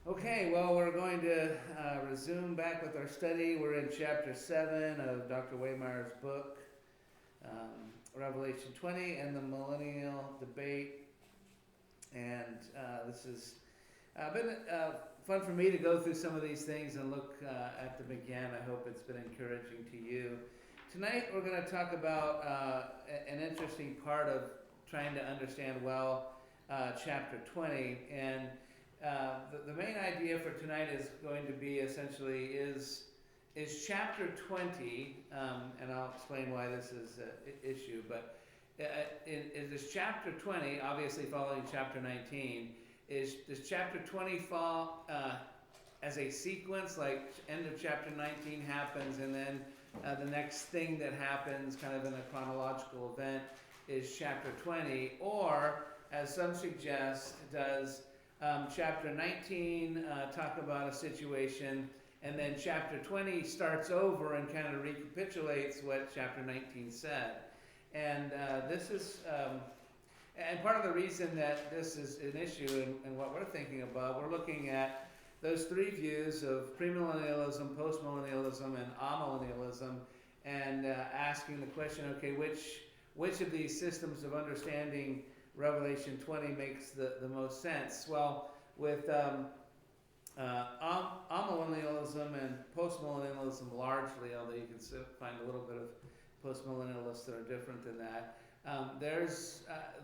Okay, well, we're going to resume back with our study. We're in chapter 7 of Dr. Waymeyer's book, Revelation 20 and the Millennial Debate. And this has been fun for me to go through some of these things and look at them again. I hope it's been encouraging to you. Tonight we're going to talk about an interesting part of trying to understand well chapter 20. And the main idea for tonight is going to be essentially is chapter 20, and I'll explain why this is an issue, but is this chapter 20, obviously following chapter 19, does chapter 20 fall as a sequence, like end of chapter 19 happens and then the next thing that happens kind of in a chronological event is chapter 20, or as some suggest, does chapter 19 talk about a situation, and then chapter 20 starts over and kind of recapitulates what chapter 19 said. And this is, and part of the reason that this is an issue and what we're thinking about, we're looking at those three views of premillennialism, postmillennialism, and amillennialism, and asking the question, okay, which of these systems of understanding Revelation 20 makes the most sense? Well, with amillennialism and postmillennialism largely, although you can find a little bit of postmillennialists that are different than that,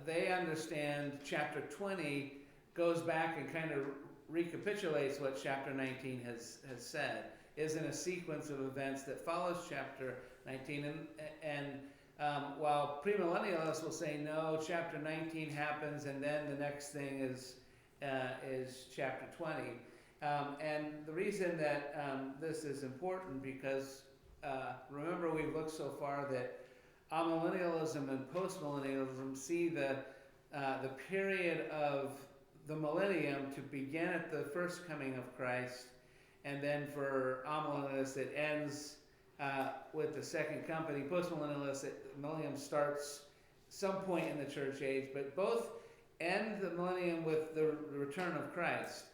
they understand chapter 20 goes back and kind of recapitulates what chapter 19 has said, is in a sequence of events that follows chapter 19, and while premillennialists will say no, chapter 19 happens and then the next thing is chapter 20. And the reason that this is important because remember we've looked so far that amillennialism and postmillennialism see the period of the millennium to begin at the first coming of Christ, and then for amillennialists it ends with the second coming. Postmillennialists, millennium starts some point in the church age, but both end the millennium with the return of Christ.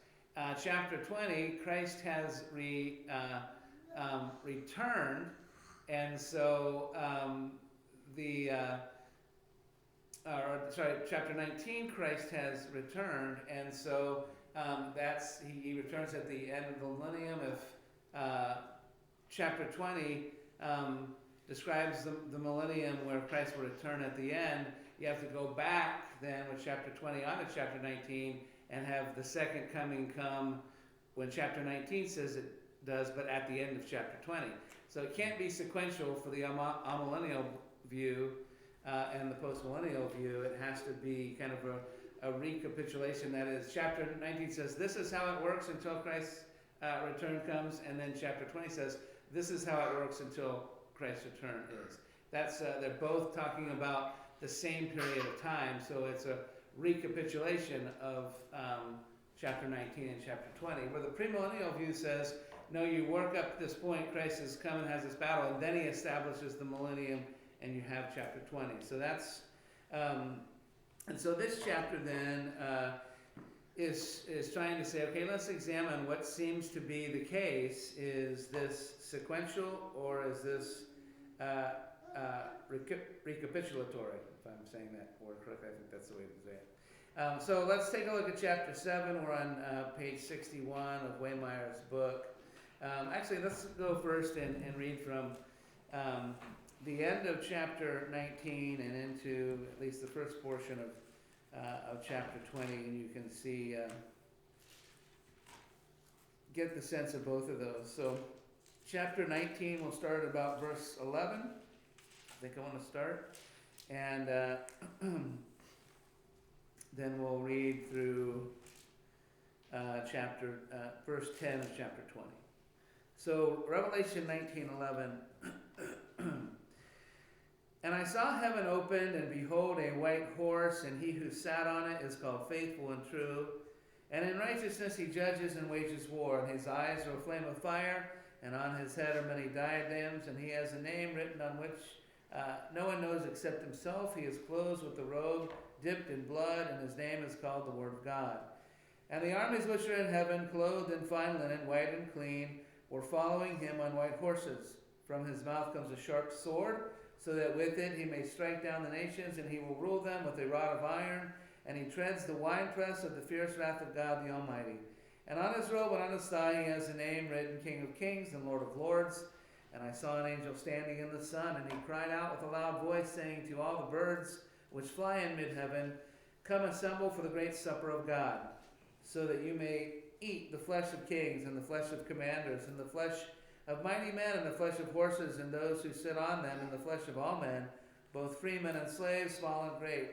Chapter 20, Christ has returned, and so chapter 19, Christ has returned, and so he returns at the end of the millennium. If chapter 20 describes the millennium where Christ will return at the end, you have to go back then with chapter 20 on to chapter 19 and have the second coming come when chapter 19 says it does, but at the end of chapter 20. So it can't be sequential for the amillennial view and the postmillennial view. It has to be kind of a recapitulation. That is, chapter 19 says this is how it works until Christ's return comes, and then chapter 20 says this is how it works until Christ's return is. They're both talking about the same period of time, so it's a recapitulation of chapter 19 and chapter 20, where the premillennial view says, no, you work up to this point, Christ has come and has this battle, and then he establishes the millennium, and you have chapter 20. So that's, and so this chapter then is trying to say, okay, let's examine what seems to be the case. Is this sequential, or is this recapitulatory? If I'm saying that word correctly, I think that's the way to say it. So let's take a look at chapter 7. We're on page 61 of Waymeyer's book. Actually, let's go first and read from the end of chapter 19 and into at least the first portion of chapter 20, and you can see, get the sense of both of those. So chapter 19, we'll start at about verse 11. I think I want to start. And then we'll read through verse 10 of chapter 20. So Revelation 19:11. And I saw heaven opened, and behold, a white horse, and he who sat on it is called Faithful and True. And in righteousness he judges and wages war. And his eyes are a flame of fire, and on his head are many diadems, and he has a name written on which no one knows except himself. He is clothed with a robe dipped in blood, and his name is called the Word of God. And the armies which are in heaven, clothed in fine linen, white and clean, were following him on white horses. From his mouth comes a sharp sword, so that with it he may strike down the nations, and he will rule them with a rod of iron, and he treads the winepress of the fierce wrath of God the Almighty. And on his robe and on his thigh he has a name written, King of Kings and Lord of Lords. And I saw an angel standing in the sun, and he cried out with a loud voice, saying to all the birds which fly in mid-heaven, Come assemble for the great supper of God, so that you may eat the flesh of kings, and the flesh of commanders, and the flesh of mighty men, and the flesh of horses, and those who sit on them, and the flesh of all men, both freemen and slaves, small and great.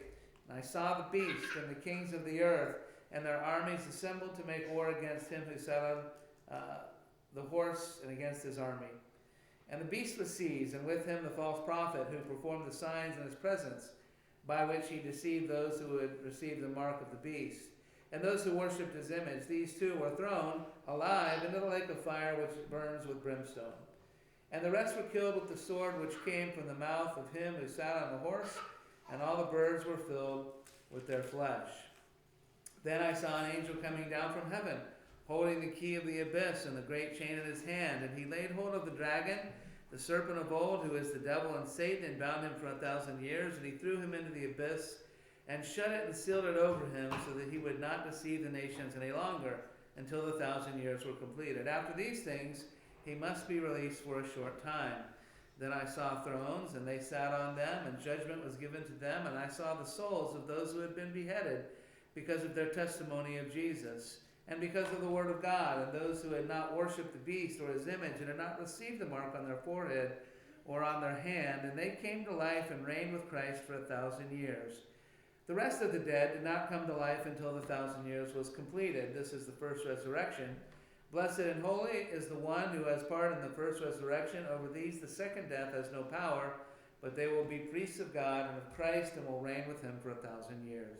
And I saw the beast and the kings of the earth, and their armies assembled to make war against him who sat on the horse, and against his army. And the beast was seized, and with him the false prophet, who performed the signs in his presence, by which he deceived those who had received the mark of the beast, and those who worshipped his image. These two were thrown alive into the lake of fire, which burns with brimstone. And the rest were killed with the sword which came from the mouth of him who sat on the horse, and all the birds were filled with their flesh. Then I saw an angel coming down from heaven, holding the key of the abyss and the great chain in his hand. And he laid hold of the dragon, the serpent of old, who is the devil and Satan, and bound him for 1,000 years. And he threw him into the abyss, and shut it and sealed it over him, so that he would not deceive the nations any longer, until the 1,000 years were completed. After these things, he must be released for a short time. Then I saw thrones, and they sat on them, and judgment was given to them. And I saw the souls of those who had been beheaded because of their testimony of Jesus, and because of the word of God, and those who had not worshipped the beast or his image, and had not received the mark on their forehead or on their hand. And they came to life and reigned with Christ for 1,000 years. The rest of the dead did not come to life until the 1,000 years was completed. This is the first resurrection. Blessed and holy is the one who has part in the first resurrection. Over these the second death has no power, but they will be priests of God and of Christ, and will reign with him for 1,000 years.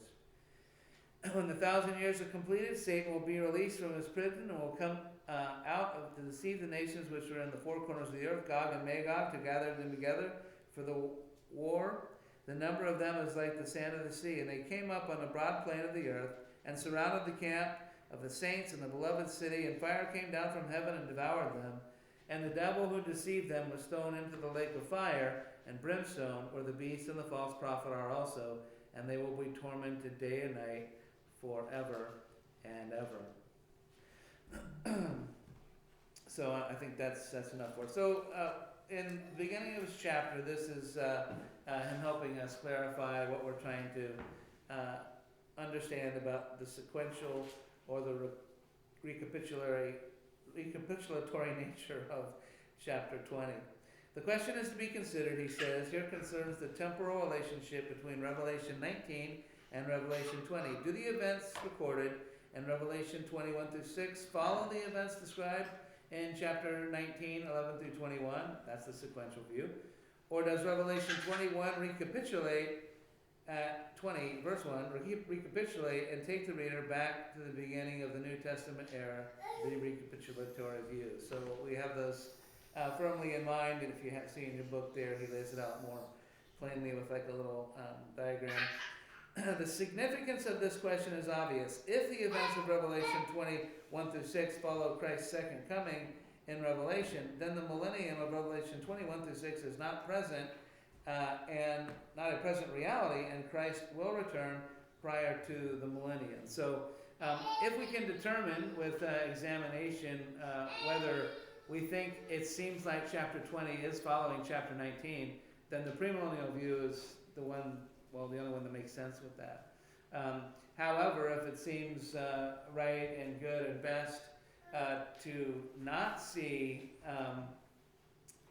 When the 1,000 years are completed, Satan will be released from his prison, and will come out to deceive the nations which are in the four corners of the earth, Gog and Magog, to gather them together for the war. The number of them is like the sand of the sea. And they came up on the broad plain of the earth, and surrounded the camp of the saints and the beloved city. And fire came down from heaven and devoured them. And the devil who deceived them was thrown into the lake of fire and brimstone, where the beast and the false prophet are also. And they will be tormented day and night forever and ever. So I think that's enough for it. So in the beginning of his chapter, this is him helping us clarify what we're trying to understand about the sequential or the recapitulatory nature of chapter 20. The question is to be considered, he says, here concerns the temporal relationship between Revelation 19 and Revelation 20. Do the events recorded in Revelation 21 through 6 follow the events described in chapter 19, 11 through 21? That's the sequential view. Or does Revelation 21 recapitulate at 20, verse 1, recapitulate and take the reader back to the beginning of the New Testament era, the recapitulatory view? So we have those firmly in mind, and if you see in your book there, he lays it out more plainly with like a little diagram. The significance of this question is obvious. If the events of Revelation 21 through 6 follow Christ's second coming in Revelation, then the millennium of Revelation 21 through 6 is not present and not a present reality, and Christ will return prior to the millennium. So if we can determine with examination whether we think it seems like chapter 20 is following chapter 19, then the premillennial view is the one, well, the only one that makes sense with that. However, if it seems right and good and best to not see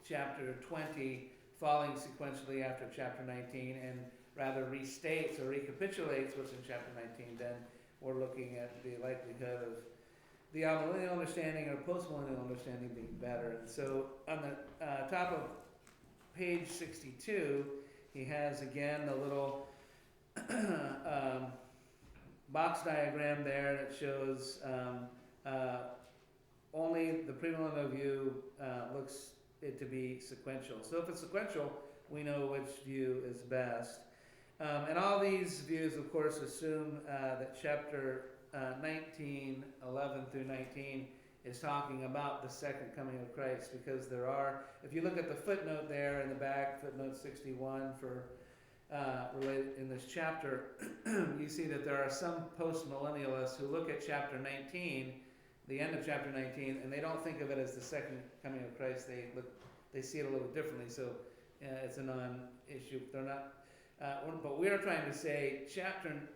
chapter 20 falling sequentially after chapter 19, and rather restates or recapitulates what's in chapter 19, then we're looking at the likelihood of the Amillennial understanding or postmillennial understanding being better. And so on the top of page 62, he has again the little box diagram there that shows only the premillennial view looks it to be sequential. So if it's sequential, we know which view is best. And all these views, of course, assume that chapter 19, 11 through 19 is talking about the second coming of Christ, because there are, if you look at the footnote there in the back, footnote 61 for related in this chapter, you see that there are some postmillennialists who look at chapter 19, the end of chapter 19, and they don't think of it as the second coming of Christ. They see it a little differently, so it's a non-issue. They're not, but we are trying to say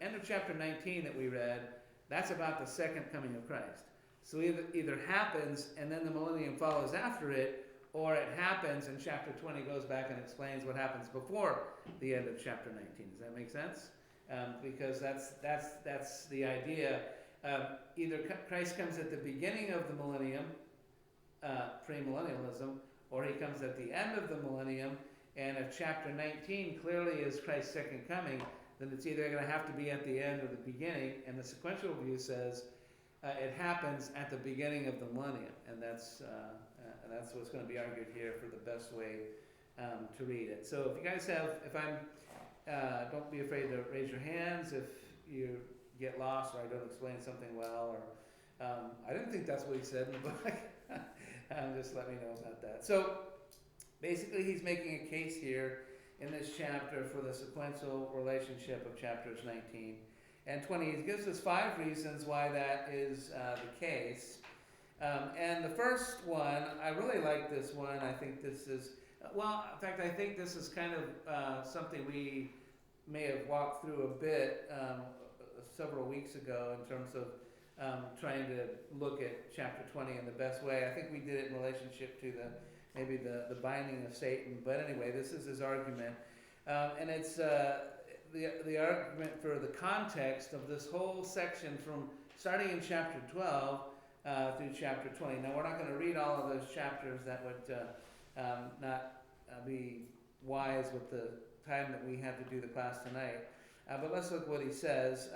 end of chapter 19 that we read, that's about the second coming of Christ. So either happens and then the millennium follows after it, or it happens and chapter 20 goes back and explains what happens before the end of chapter 19. Does that make sense? Because that's the idea. Either Christ comes at the beginning of the millennium, premillennialism, or he comes at the end of the millennium. And if chapter 19 clearly is Christ's second coming, then it's either going to have to be at the end or the beginning. And the sequential view says it happens at the beginning of the millennium, and that's what's going to be argued here for the best way to read it. So if you guys have, don't be afraid to raise your hands if you get lost or I don't explain something well, or I didn't think that's what he said in the book. Just let me know about that. So basically he's making a case here in this chapter for the sequential relationship of chapters 19 and 20. He gives us 5 reasons why that is the case. And the first one, I really like this one. I think this is, in fact, I think this is kind of something we may have walked through a bit several weeks ago in terms of trying to look at chapter 20 in the best way. I think we did it in relationship to maybe the binding of Satan. But anyway, this is his argument. And it's the argument for the context of this whole section from starting in chapter 12 through chapter 20. Now, we're not going to read all of those chapters. That would not be wise with the time that we have to do the class tonight. But let's look what he says.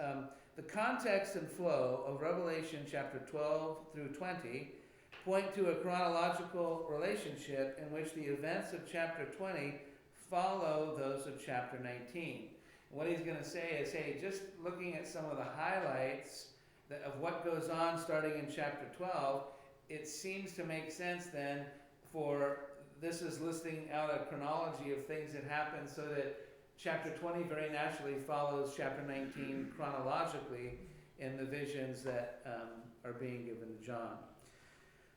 The context and flow of Revelation chapter 12 through 20 point to a chronological relationship in which the events of chapter 20 follow those of chapter 19. What he's going to say is, hey, just looking at some of the highlights of what goes on starting in chapter 12, it seems to make sense then this is listing out a chronology of things that happen so that chapter 20 very naturally follows chapter 19 chronologically in the visions that are being given to John.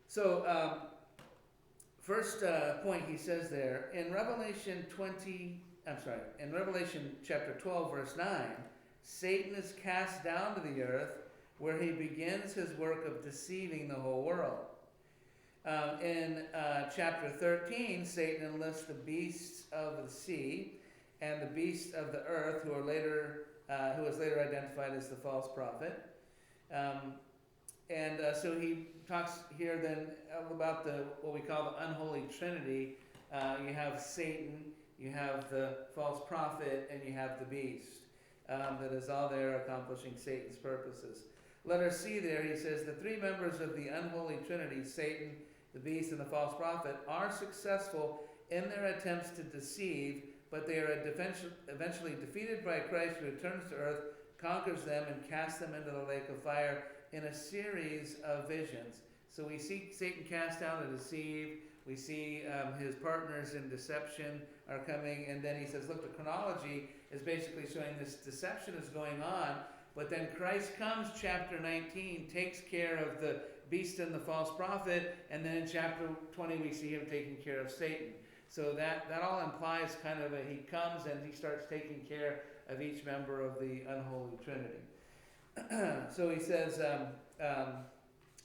So, first point he says there, in Revelation chapter 12, verse 9, Satan is cast down to the earth where he begins his work of deceiving the whole world. In chapter 13, Satan enlists the beasts of the sea and the beasts of the earth, who is later identified as the false prophet. So he talks here then about what we call the unholy trinity. You have Satan, you have the false prophet, and you have the beast. That is all there accomplishing Satan's purposes. Letter C there, he says, the 3 members of the unholy trinity, Satan, the beast, and the false prophet, are successful in their attempts to deceive, but they are eventually defeated by Christ, who returns to earth, conquers them, and casts them into the lake of fire in a series of visions. So we see Satan cast down to deceive. We see his partners in deception are coming. And then he says, look, the chronology is basically showing this deception is going on. But then Christ comes, chapter 19, takes care of the beast and the false prophet. And then in chapter 20, we see him taking care of Satan. So that all implies kind of he comes and he starts taking care of each member of the unholy trinity. So he says,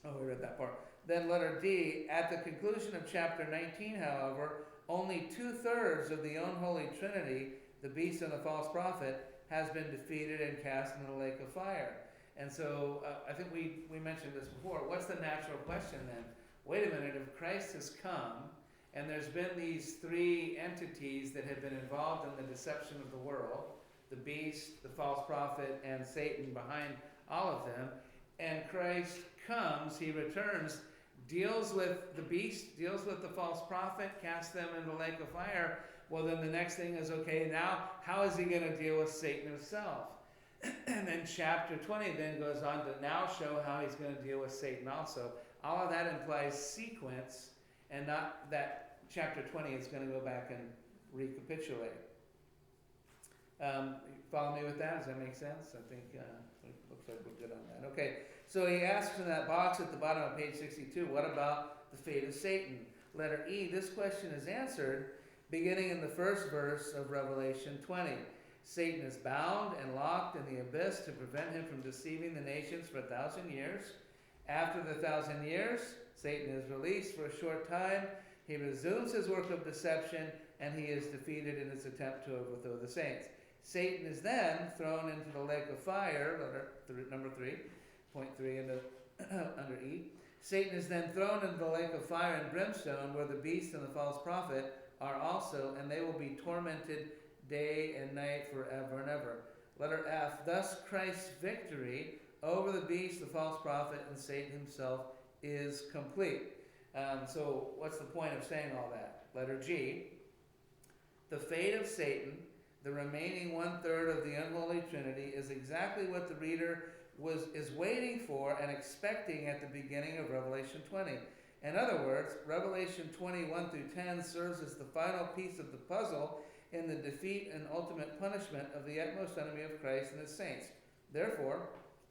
we read that part. Then letter D, at the conclusion of chapter 19, however, only 2/3 of the unholy trinity, the beast and the false prophet, has been defeated and cast into the lake of fire. And so I think we mentioned this before. What's the natural question then? Wait a minute, if Christ has come, and there's been these 3 entities that have been involved in the deception of the world, the beast, the false prophet, and Satan behind all of them, and Christ comes, he returns, deals with the beast, deals with the false prophet, casts them into the lake of fire. Well, then the next thing is, okay, now how is he going to deal with Satan himself? And then chapter 20 then goes on to now show how he's going to deal with Satan also. All of that implies sequence, and not that chapter 20 is going to go back and recapitulate. Follow me with that? Does that make sense? I think it looks like we're good on that. Okay, so he asks in that box at the bottom of page 62, what about the fate of Satan? Letter E, this question is answered beginning in the first verse of Revelation 20. Satan is bound and locked in the abyss to prevent him from deceiving the nations for 1,000 years. After the 1,000 years, Satan is released for a short time. He resumes his work of deception, and he is defeated in his attempt to overthrow the saints. Satan is then thrown into the lake of fire, number 3.3 under E. Satan is then thrown into the lake of fire and brimstone, where the beast and the false prophet are also, and they will be tormented day and night forever and ever. Letter F, thus Christ's victory over the beast, the false prophet, and Satan himself is complete. So what's the point of saying all that? Letter G, the fate of Satan, the remaining 1/3 of the unholy trinity, is exactly what the reader is waiting for and expecting at the beginning of Revelation 20. In other words, Revelation 21 through 10 serves as the final piece of the puzzle in the defeat and ultimate punishment of the utmost enemy of Christ and his saints. Therefore,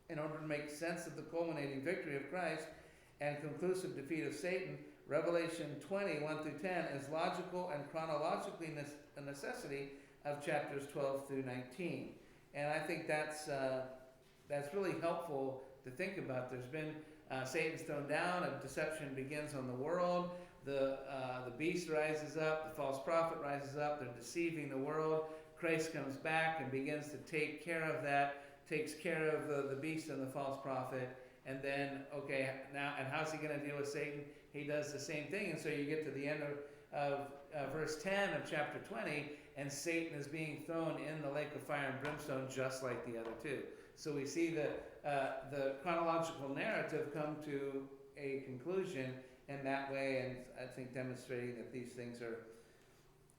in order to make sense of the culminating victory of Christ and conclusive defeat of Satan, Revelation 21 through 10 is logical and chronologically a necessity of chapters 12 through 19. And I think that's really helpful to think about. There's been Satan's thrown down, a deception begins on the world, the beast rises up, the false prophet rises up, they're deceiving the world. Christ comes back and begins to take care of that, takes care of the beast and the false prophet, and then, okay, now, and how's he going to deal with Satan? He does the same thing, and so you get to the end of verse 10 of chapter 20, and Satan is being thrown in the lake of fire and brimstone just like the other two. So we see the chronological narrative come to a conclusion in that way, and I think demonstrating that these things are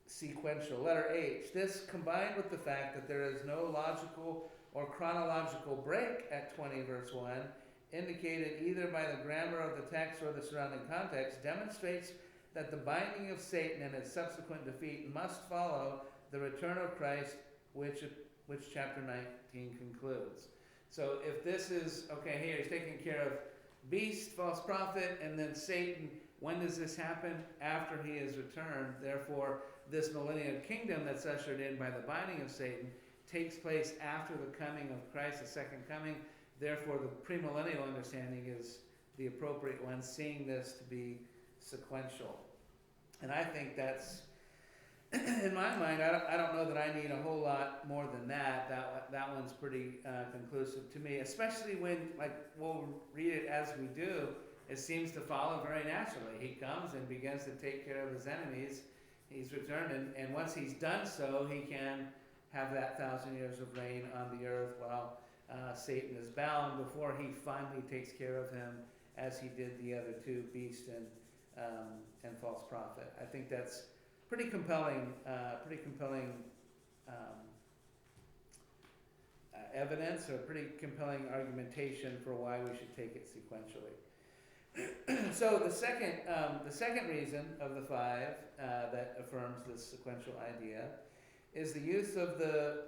sequential. Letter H, this combined with the fact that there is no logical or chronological break at 20 verse 1, indicated either by the grammar of the text or the surrounding context, demonstrates that the binding of Satan and its subsequent defeat must follow the return of Christ, which chapter 19 concludes. So if this is, okay, here he's taking care of beast, false prophet, and then Satan, when does this happen? After he is returned. Therefore, this millennial kingdom that's ushered in by the binding of Satan takes place after the coming of Christ, the second coming. Therefore, the premillennial understanding is the appropriate one, seeing this to be sequential. And I think that's, in my mind, I don't know that I need a whole lot more than that. That one's pretty conclusive to me, especially when, like, we'll read it as we do, it seems to follow very naturally. He comes and begins to take care of his enemies. He's returned, and once he's done so, he can have that 1,000 years of reign on the earth while Satan is bound before he finally takes care of him as he did the other two, beast and false prophet. I think that's pretty compelling evidence, or pretty compelling argumentation for why we should take it sequentially. So the second reason of the five that affirms this sequential idea is the use of the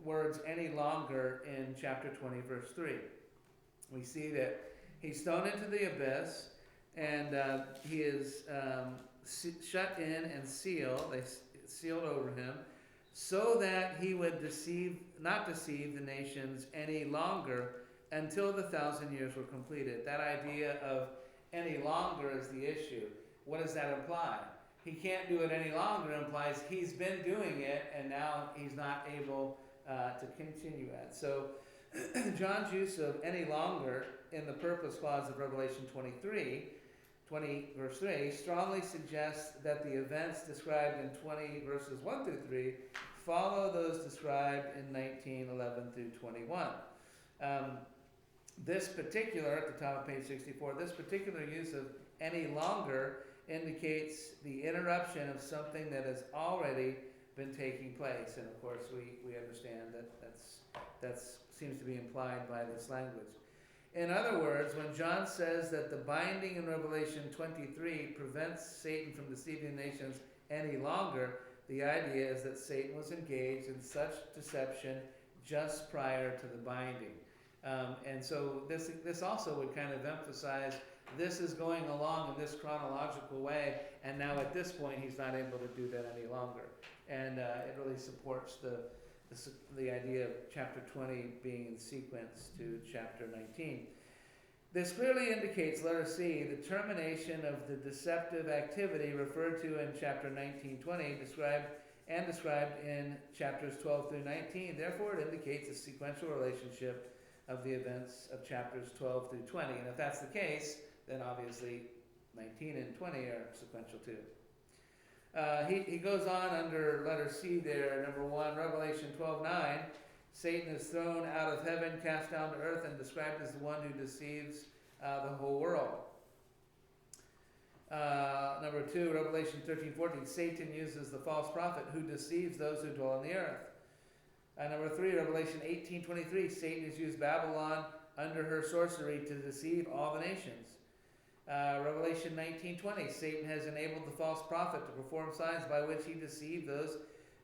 words "any longer" in chapter 20, verse 3. We see that he's thrown into the abyss, and he is shut in and sealed. They sealed over him, so that he would not deceive the nations any longer until the 1,000 years were completed. That idea of any longer is the issue. What does that imply? He can't do it any longer implies he's been doing it, and now he's not able to continue it. So John's use of "any longer" in the purpose clause of Revelation 20 verse 3 strongly suggests that the events described in 20 verses 1 through 3 follow those described in 19:11 through 21. This particular, at the top of page 64, this particular use of "any longer" indicates the interruption of something that has already been taking place. And of course, we understand that seems to be implied by this language. In other words, when John says that the binding in Revelation 23 prevents Satan from deceiving the nations any longer, the idea is that Satan was engaged in such deception just prior to the binding. And so this also would kind of emphasize this is going along in this chronological way, and now at this point he's not able to do that any longer. And it really supports the idea of chapter 20 being in sequence to chapter 19. This clearly indicates, letter C, the termination of the deceptive activity referred to in chapter 19:20, described in chapters 12 through 19. Therefore, it indicates a sequential relationship of the events of chapters 12 through 20. And if that's the case, then obviously 19 and 20 are sequential too. He goes on under letter C there, number 1, Revelation 12:9. Satan is thrown out of heaven, cast down to earth, and described as the one who deceives the whole world. Number 2, Revelation 13:14. Satan uses the false prophet who deceives those who dwell on the earth. Number 3, Revelation 18:23. Satan has used Babylon under her sorcery to deceive all the nations. Revelation 19:20. Satan has enabled the false prophet to perform signs by which he deceived those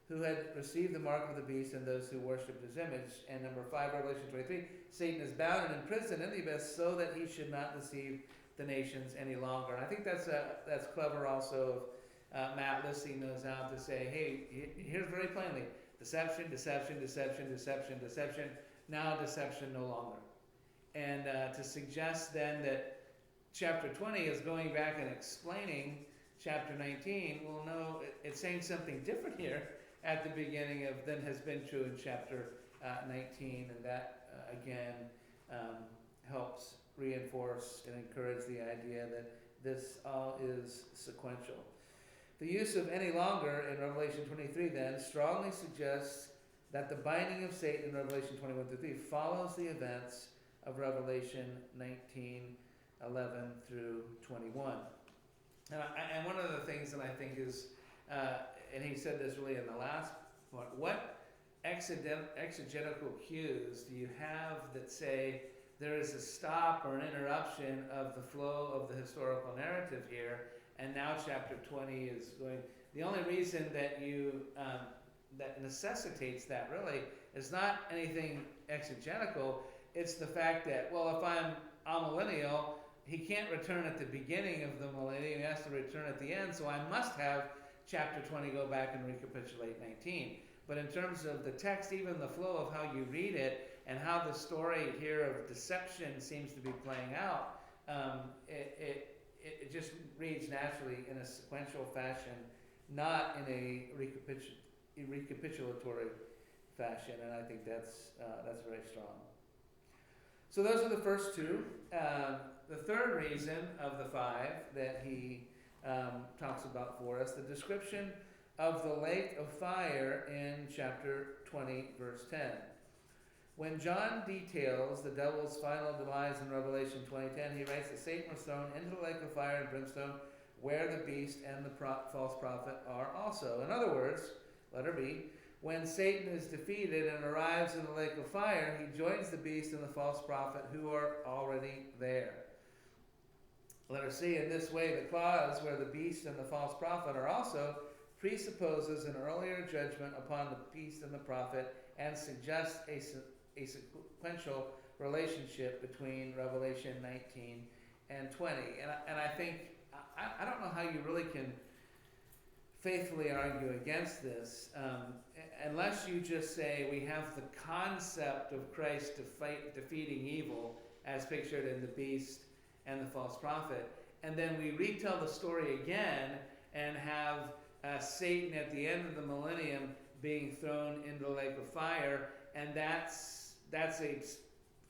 who had received the mark of the beast and those who worshipped his image. And number 5, Revelation 23. Satan is bound and imprisoned in the abyss so that he should not deceive the nations any longer. And I think that's clever also of Matt listing those out to say, hey, here's very plainly, deception, deception, deception, deception, deception, now deception no longer. And to suggest then that chapter 20 is going back and explaining chapter 19, well, no, it's saying something different here at the beginning than has been true in chapter 19, and that again helps reinforce and encourage the idea that this all is sequential. The use of any longer in Revelation 23 then strongly suggests that the binding of Satan in Revelation 21-3 follows the events of Revelation 19:11 through 21. And one of the things that I think is and he said this really in the last part, what exegetical cues do you have that say there is a stop or an interruption of the flow of the historical narrative here, and now chapter 20 is going... The only reason that that necessitates that really is not anything exegetical, it's the fact that, well, if I'm Amillennial, he can't return at the beginning of the millennium, he has to return at the end, so I must have chapter 20 go back and recapitulate 19. But in terms of the text, even the flow of how you read it and how the story here of deception seems to be playing out, it just reads naturally in a sequential fashion, not in a recapitulatory fashion, and I think that's very strong. So those are the first two. The third reason of the 5 that he talks about for us, the description of the lake of fire in chapter 20, verse 10. When John details the devil's final demise in Revelation 20:10, he writes that Satan was thrown into the lake of fire and brimstone, where the beast and the false prophet are also. In other words, letter B, when Satan is defeated and arrives in the lake of fire, he joins the beast and the false prophet who are already there. Letter C, in this way, the clause where the beast and the false prophet are also presupposes an earlier judgment upon the beast and the prophet and suggests a sequential relationship between Revelation 19 and 20. And I think, I don't know how you really can faithfully argue against this unless you just say we have the concept of Christ defeating evil as pictured in the beast and the false prophet, and then we retell the story again and have Satan at the end of the millennium being thrown into the lake of fire, and that's a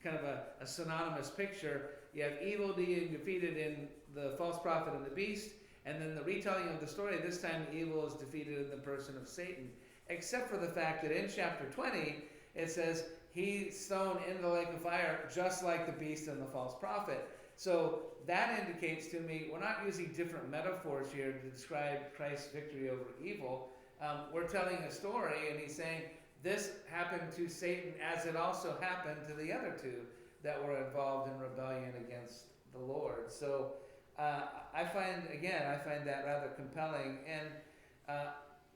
kind of a synonymous picture. You have evil being defeated in the false prophet and the beast, and then the retelling of the story, this time evil is defeated in the person of Satan, except for the fact that in chapter 20 it says he's thrown into the lake of fire just like the beast and the false prophet. So that indicates to me we're not using different metaphors here to describe Christ's victory over evil. we're telling a story, and he's saying this happened to Satan as it also happened to the other two that were involved in rebellion against the Lord. So I find that rather compelling and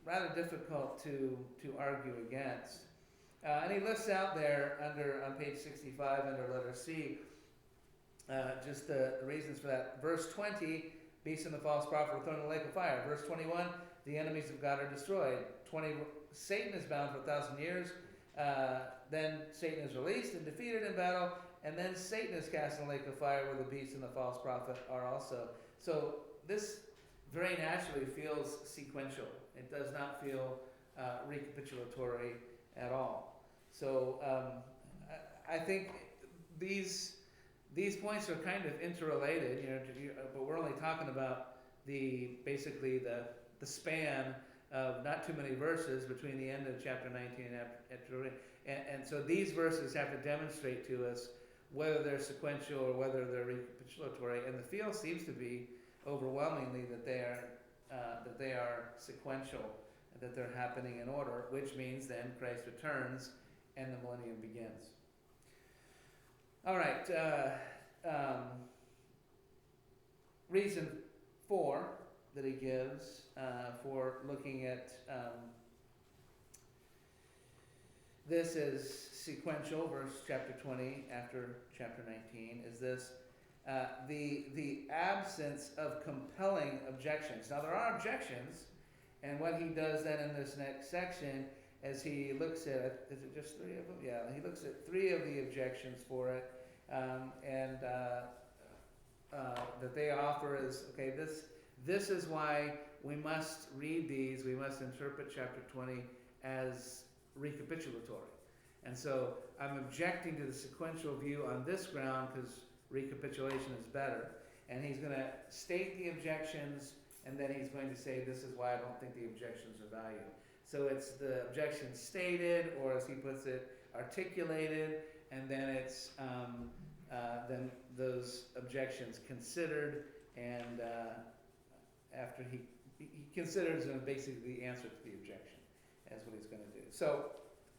rather difficult to argue against. And he lists out there on page 65 under letter C just the reasons for that. Verse 20, beast and the false prophet were thrown in the lake of fire. Verse 21, the enemies of God are destroyed. 20, Satan is bound for 1,000 years. Then Satan is released and defeated in battle. And then Satan is cast in the lake of fire where the beast and the false prophet are also. So this very naturally feels sequential. It does not feel recapitulatory at all. So I think these points are kind of interrelated, but we're only talking about basically the span of not too many verses between the end of chapter 19 and so these verses have to demonstrate to us whether they're sequential or whether they're recapitulatory, and the feel seems to be overwhelmingly that they are sequential, that they're happening in order, which means then Christ returns and the millennium begins. All right, reason 4 that he gives for looking at this is sequential, verse chapter 20 after chapter 19, is this the absence of compelling objections. Now there are objections, and what he does then in this next section as he looks at, is it just 3 of them? Yeah, he looks at 3 of the objections for it, and that they offer is, okay, this is why we must read these, we must interpret chapter 20 as recapitulatory. And so I'm objecting to the sequential view on this ground because recapitulation is better. And he's going to state the objections, and then he's going to say this is why I don't think the objections are valued. So it's the objections stated, or as he puts it, articulated, and then it's then those objections considered, and after he considers them basically the answer to the objection, that's what he's going to do. So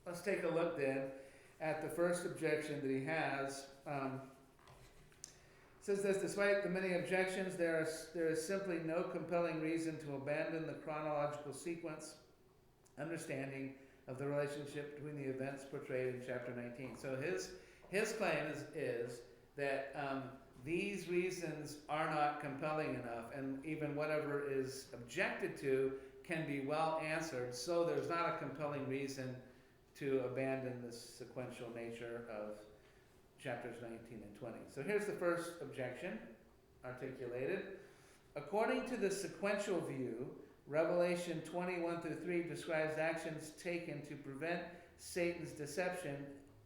let's take a look then at the first objection that he has. It says this: despite the many objections, there is simply no compelling reason to abandon the chronological sequence understanding of the relationship between the events portrayed in chapter 19. So his claim is that these reasons are not compelling enough, and even whatever is objected to can be well answered, so there's not a compelling reason to abandon the sequential nature of chapters 19 and 20. So here's the first objection articulated. According to the sequential view, Revelation 21-3 describes actions taken to prevent Satan's deception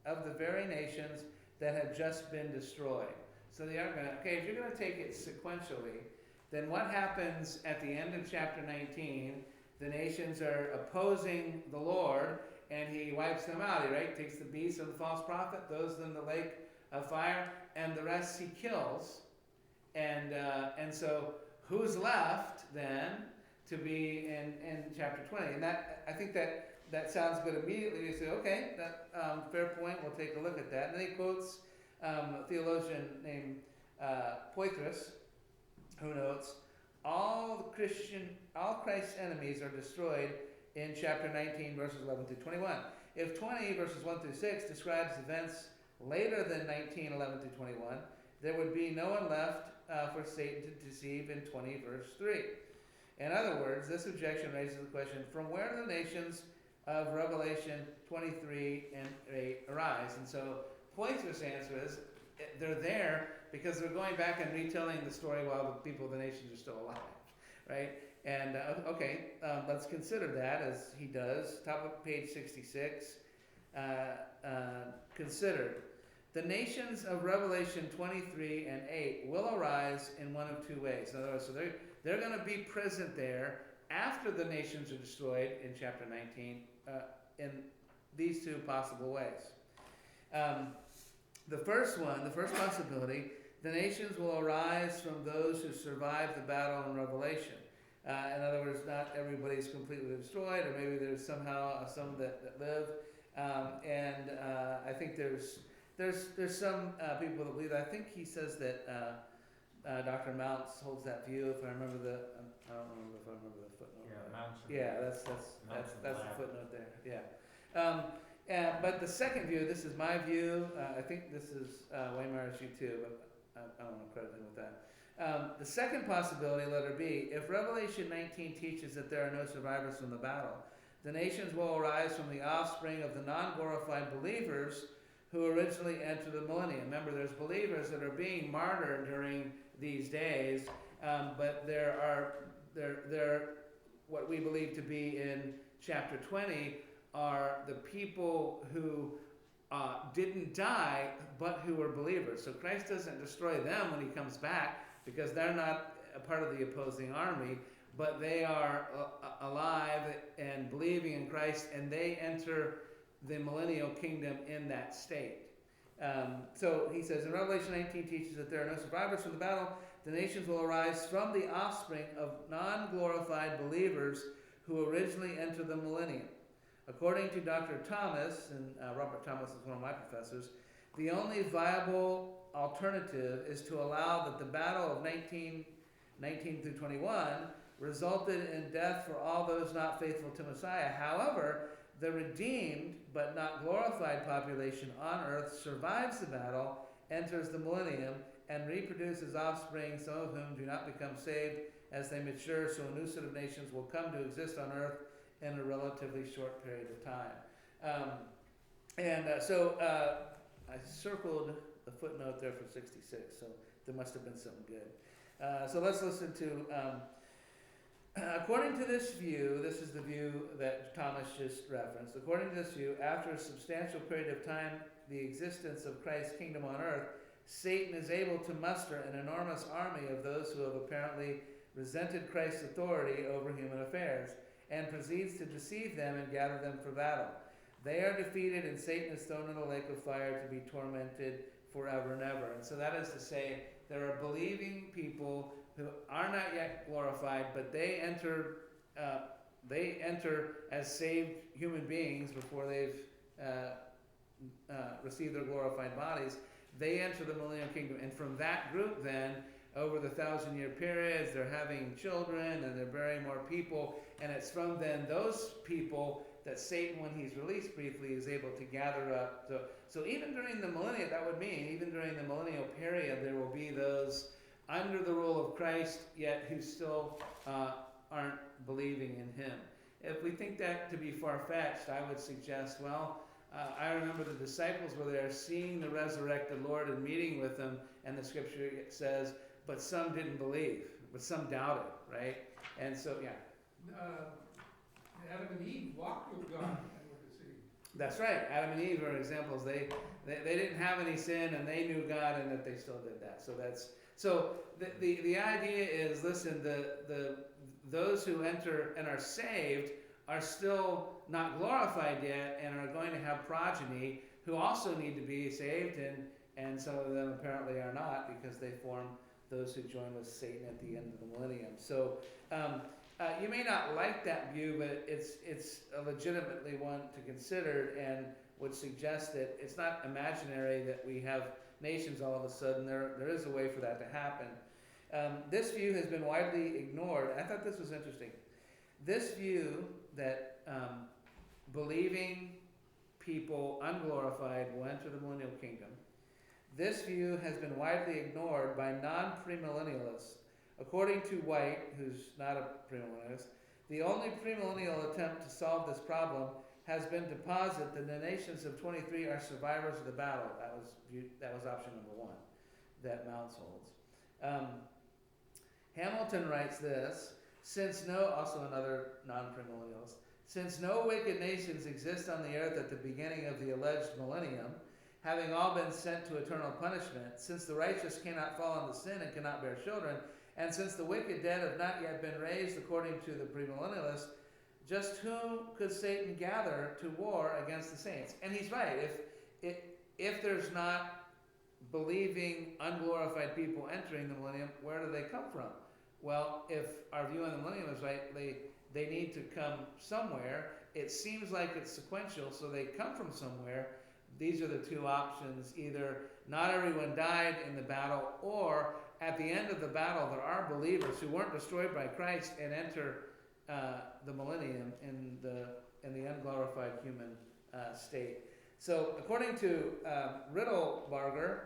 of the very nations that have just been destroyed. So they are going to, okay, if you're going to take it sequentially, then what happens at the end of chapter 19? The nations are opposing the Lord, and he wipes them out. He takes the beast and the false prophet, throws them in the lake of fire, and the rest he kills. And so who's left then to be in chapter 20? And that, I think that sounds good immediately. You say, okay, that fair point. We'll take a look at that. And then he quotes a theologian named Poitras, who notes, all Christ's enemies are destroyed in chapter 19, verses 11 through 21. If 20, verses 1 through 6, describes events later than 19, 11 through 21, there would be no one left for Satan to deceive in 20, verse 3. In other words, this objection raises the question, from where do the nations of Revelation 23 and 8 arise? And so Poitras' answer is, they're there because they're going back and retelling the story while the people of the nations are still alive, right? And let's consider that as he does. Top of page 66. Considered. The nations of Revelation 23 and 8 will arise in one of 2 ways. In other words, so they're going to be present there after the nations are destroyed in chapter 19 in these 2 possible ways. The first possibility, the nations will arise from those who survived the battle in Revelation. In other words, not everybody's completely destroyed, or maybe there's somehow some that live. I think there's some people that believe that. I think he says that Dr. Mounts holds that view. If I remember I don't remember if I remember the footnote. Yeah, Mounts. Yeah, that's the footnote there. Yeah. But the second view, this is my view. I think this is Waymeyer's view too, but I don't want to credit him with that. The second possibility, letter B, if Revelation 19 teaches that there are no survivors from the battle, the nations will arise from the offspring of the non-glorified believers who originally entered the millennium. Remember, there's believers that are being martyred during these days, but there what we believe to be in chapter 20 are the people who didn't die, but who were believers. So Christ doesn't destroy them when he comes back, because they're not a part of the opposing army, but they are alive and believing in Christ, and they enter the millennial kingdom in that state. So he says, in Revelation 19 teaches that there are no survivors from the battle. The nations will arise from the offspring of non-glorified believers who originally entered the millennium. According to Dr. Thomas, and Robert Thomas is one of my professors, the only viable alternative is to allow that the battle of 19 through 21 resulted in death for all those not faithful to Messiah. However, the redeemed but not glorified population on earth survives the battle, enters the millennium, and reproduces offspring, some of whom do not become saved as they mature, so a new set of nations will come to exist on earth in a relatively short period of time. I circled the footnote there for 66, so there must have been something good. So let's listen to, according to this view, this is the view that Thomas just referenced. According to this view, after a substantial period of time, the existence of Christ's kingdom on earth, Satan is able to muster an enormous army of those who have apparently resented Christ's authority over human affairs, and proceeds to deceive them and gather them for battle. They are defeated, and Satan is thrown in a lake of fire to be tormented forever and ever. And so that is to say, there are believing people who are not yet glorified, but they enter as saved human beings before they've received their glorified bodies. They enter the millennial kingdom, and from that group then, over the 1,000-year periods, they're having children and they're burying more people, and it's from then those people that Satan, when he's released briefly, is able to gather up. So even during the millennium, that would mean, even during the millennial period, there will be those under the rule of Christ, yet who still aren't believing in him. If we think that to be far-fetched, I would suggest, I remember the disciples were there seeing the resurrected Lord and meeting with him, and the scripture says, but some didn't believe, but some doubted, right? And so, yeah. Adam and Eve walked with God and were deceived. That's right. Adam and Eve are examples. They didn't have any sin, and they knew God, and that they still did that. So the idea is, listen, those who enter and are saved are still not glorified yet, and are going to have progeny who also need to be saved, and some of them apparently are not, because they form those who join with Satan at the end of the millennium. So you may not like that view, but it's a legitimately one to consider, and would suggest that it's not imaginary that we have nations all of a sudden. There is a way for that to happen. This view has been widely ignored. I thought this was interesting. This view that believing people, unglorified, will enter the millennial kingdom, this view has been widely ignored by non-premillennialists. According to White, who's not a premillennialist, the only premillennial attempt to solve this problem has been to posit that the nations of 23 are survivors of the battle. That was option number one that Mounts holds. Hamilton writes this, also another non-premillennialist, since no wicked nations exist on the earth at the beginning of the alleged millennium, having all been sent to eternal punishment, since the righteous cannot fall into sin and cannot bear children, and since the wicked dead have not yet been raised according to the premillennialists, just whom could Satan gather to war against the saints? And he's right. If there's not believing, unglorified people entering the millennium, where do they come from? Well, if our view on the millennium is right, they need to come somewhere. It seems like it's sequential, so they come from somewhere. These are the two options. Either not everyone died in the battle, or at the end of the battle, there are believers who weren't destroyed by Christ and enter the millennium in the unglorified human state. So, according to Riddlebarger,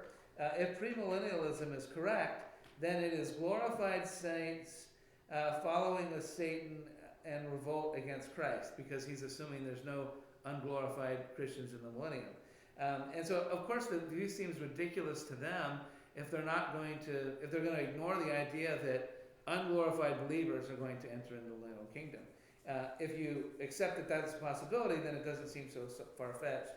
if premillennialism is correct, then it is glorified saints following with Satan and revolt against Christ, because he's assuming there's no unglorified Christians in the millennium. And so, of course, the view seems ridiculous to them if they're going to ignore the idea that unglorified believers are going to enter into the millennial kingdom. If you accept that that's a possibility, then it doesn't seem so far-fetched.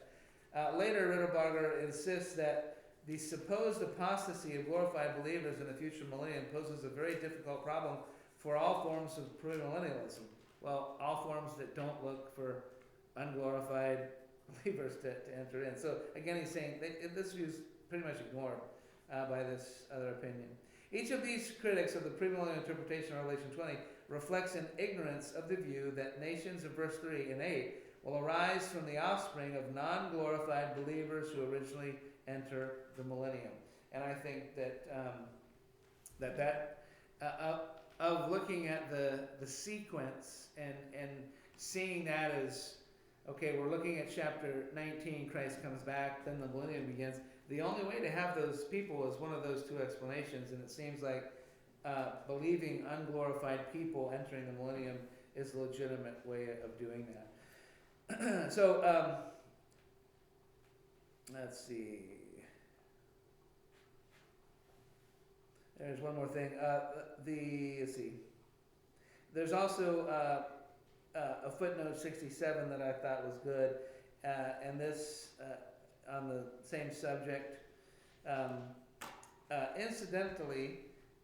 Later, Riddlebarger insists that the supposed apostasy of glorified believers in the future millennium poses a very difficult problem for all forms of premillennialism. Well, all forms that don't look for unglorified believers to enter in. So again, he's saying this view is pretty much ignored by this other opinion. Each of these critics of the premillennial interpretation of Revelation 20 reflects an ignorance of the view that nations of verse 3 and 8 will arise from the offspring of non-glorified believers who originally enter the millennium. And I think that of looking at the sequence and seeing that as, okay, we're looking at chapter 19, Christ comes back, then the millennium begins. The only way to have those people is one of those two explanations, and it seems like believing unglorified people entering the millennium is a legitimate way of doing that. So, let's see. There's one more thing. Let's see. There's also a footnote 67 that I thought was good, and this on the same subject. Incidentally,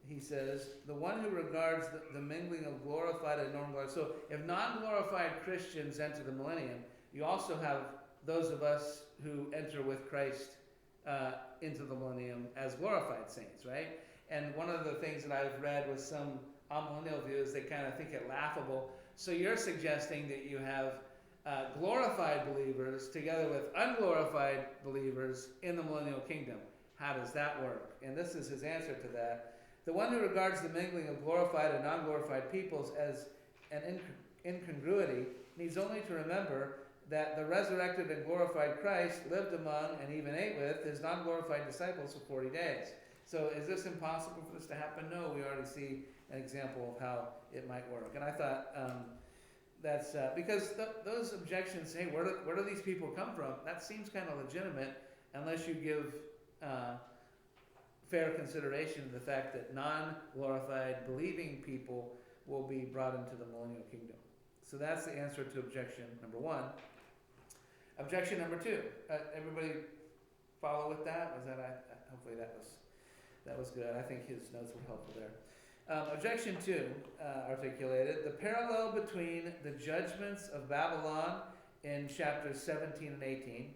he says, the one who regards the mingling of glorified and non-glorified. So if non-glorified Christians enter the millennium, you also have those of us who enter with Christ into the millennium as glorified saints, right? And one of the things that I've read with some Amillennial views, they kind of think it laughable. So you're suggesting that you have glorified believers together with unglorified believers in the millennial kingdom. How does that work? And this is his answer to that. The one who regards the mingling of glorified and non-glorified peoples as an incongruity needs only to remember that the resurrected and glorified Christ lived among and even ate with his non-glorified disciples for 40 days. So is this impossible for this to happen? No, we already see an example of how it might work. And I thought that's because those objections say, where do these people come from? That seems kind of legitimate unless you give fair consideration to the fact that non-glorified believing people will be brought into the millennial kingdom. So that's the answer to objection number one. Objection number two. Everybody follow with that? Was that hopefully that was good. I think his notes were helpful there. Objection two, articulated, the parallel between the judgments of Babylon in chapters 17 and 18,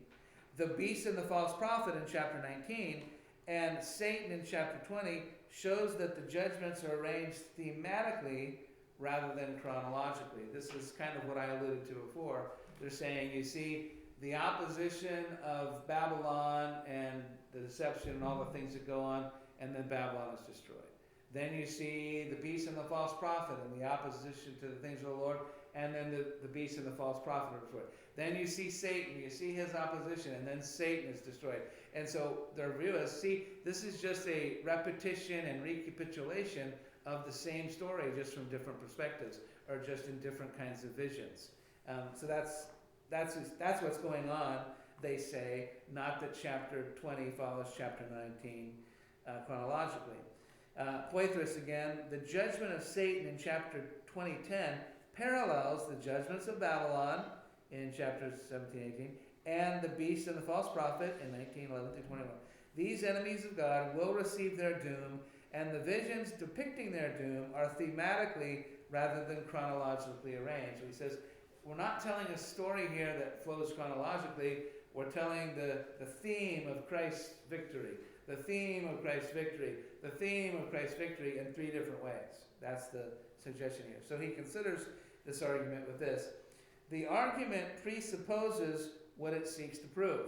the beast and the false prophet in chapter 19, and Satan in chapter 20 shows that the judgments are arranged thematically rather than chronologically. This is kind of what I alluded to before. They're saying, you see the opposition of Babylon and the deception and all the things that go on, and then Babylon is destroyed. Then you see the beast and the false prophet and the opposition to the things of the Lord, and then the beast and the false prophet are destroyed. Then you see Satan, you see his opposition, and then Satan is destroyed. And so their view is, see, this is just a repetition and recapitulation of the same story, just from different perspectives, or just in different kinds of visions. So that's what's going on, they say, not that chapter 20 follows chapter 19 chronologically. Poitras again, the judgment of Satan in chapter 20:10 parallels the judgments of Babylon in chapters 17, 18, and the beast and the false prophet in 19:11-21. These enemies of God will receive their doom, and the visions depicting their doom are thematically rather than chronologically arranged. So he says, we're not telling a story here that flows chronologically, we're telling the theme of Christ's victory. The theme of Christ's victory. The theme of Christ's victory in three different ways. That's the suggestion here. So he considers this argument with this. The argument presupposes what it seeks to prove.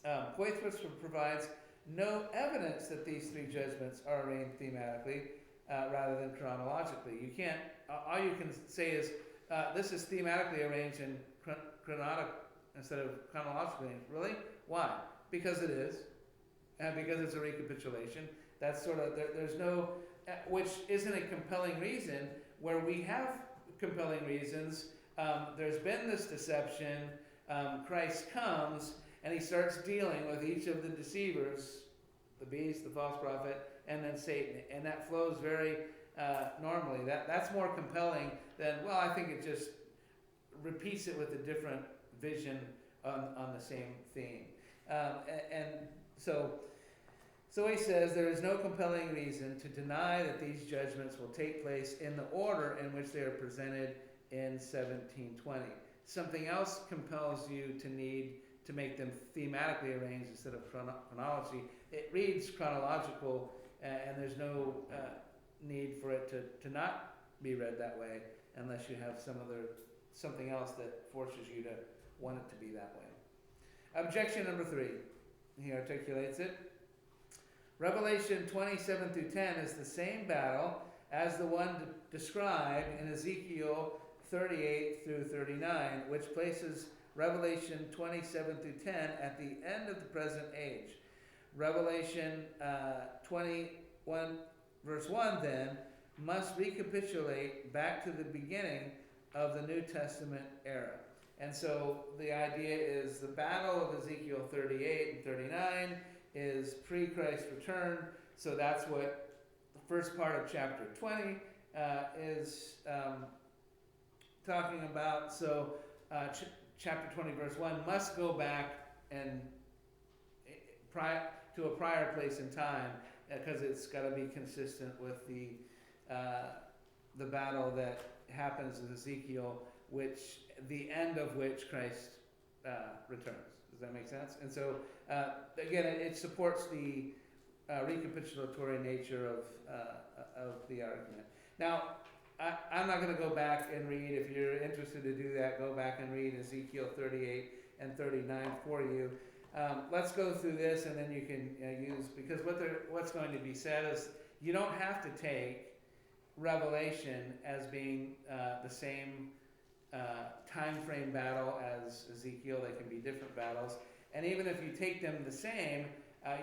Poythress provides no evidence that these three judgments are arranged thematically rather than chronologically. You can't, all you can say is, this is thematically arranged in instead of chronologically. Really? Why? Because it is, and because it's a recapitulation. That's sort of, there's no, which isn't a compelling reason. Where we have compelling reasons, there's been this deception, Christ comes, and he starts dealing with each of the deceivers, the beast, the false prophet, and then Satan. And that flows very normally. That's more compelling than, well, I think it just repeats it with a different vision on the same theme. And so he says there is no compelling reason to deny that these judgments will take place in the order in which they are presented in 1720. Something else compels you to need to make them thematically arranged instead of chronology. It reads chronological, and there's no need for it to not be read that way unless you have something else that forces you to want it to be that way. Objection number 3. He articulates it. Revelation 27 through 10 is the same battle as the one described in Ezekiel 38 through 39, which places Revelation 27 through 10 at the end of the present age. Revelation 21 verse 1 then must recapitulate back to the beginning of the New Testament era. And so the idea is the battle of Ezekiel 38 and 39 is pre-Christ return. So that's what the first part of chapter 20 is talking about. So chapter 20 verse 1 must go back and to a prior place in time, because it's got to be consistent with the battle that happens in Ezekiel, which the end of which Christ returns. Does that make sense? And so again, it supports the recapitulatory nature of the argument. Now, I'm not going to go back and read. If you're interested to do that, go back and read Ezekiel 38 and 39 for you. Let's go through this, and then you can use, because what's going to be said is you don't have to take Revelation as being the same time frame battle as Ezekiel. They can be different battles. And even if you take them the same,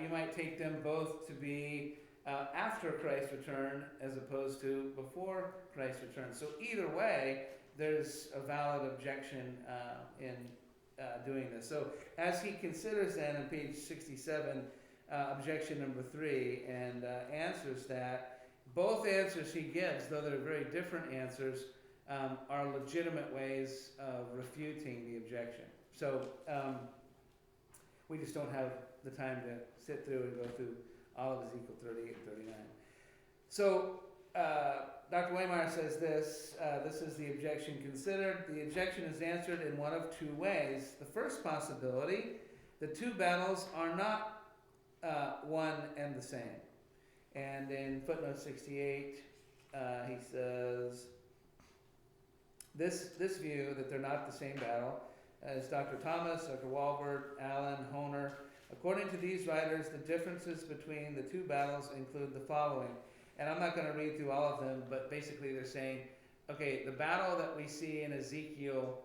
you might take them both to be after Christ's return as opposed to before Christ's return. So either way, there's a valid objection in doing this. So as he considers then on page 67, objection number 3, and answers that, both answers he gives, though they're very different answers, are legitimate ways of refuting the objection. So we just don't have the time to sit through and go through all of Ezekiel 38 and 39. So Dr. Waymeyer says this is the objection considered. The objection is answered in one of 2 ways. The first possibility, the 2 battles are not one and the same. And in footnote 68, he says, this view that they're not the same battle, as Dr. Thomas, Dr. Walbert, Allen, Honer, according to these writers, the differences between the 2 battles include the following. And I'm not going to read through all of them, but basically they're saying, okay, the battle that we see in Ezekiel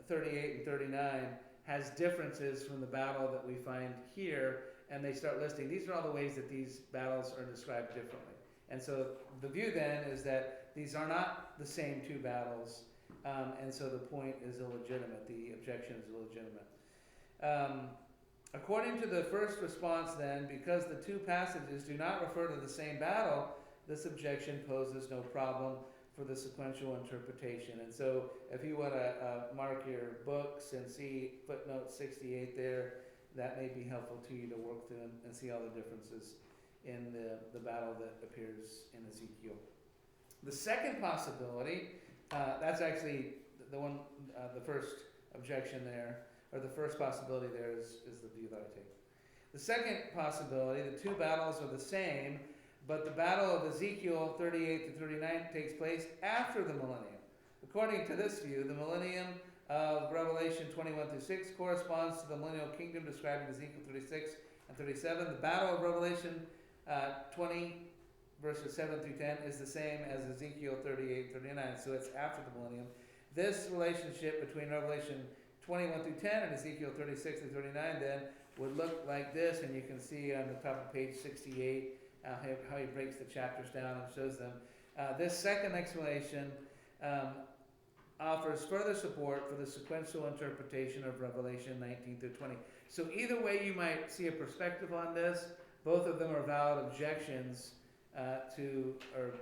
38 and 39 has differences from the battle that we find here, and they start listing, these are all the ways that these battles are described differently. And so the view then is that these are not the same 2 battles, and so the point is illegitimate, the objection is illegitimate. According to the first response then, because the 2 passages do not refer to the same battle, this objection poses no problem for the sequential interpretation. And so if you want to mark your books and see footnote 68 there, that may be helpful to you to work through and see all the differences in the battle that appears in Ezekiel. The second possibility, that's actually the one, the first objection there, or the first possibility there is the view that I take. The second possibility, the two battles are the same, but the battle of Ezekiel 38 to 39 takes place after the millennium. According to this view, the millennium of Revelation 21 through 6 corresponds to the millennial kingdom described in Ezekiel 36 and 37. The battle of Revelation 20 verses 7 through 10 is the same as Ezekiel 38 and 39, so it's after the millennium. This relationship between Revelation 21 through 10 and Ezekiel 36 through 39 then would look like this, and you can see on the top of page 68 how he breaks the chapters down and shows them. This second explanation offers further support for the sequential interpretation of Revelation 19 through 20. So either way you might see a perspective on this, both of them are valid objections or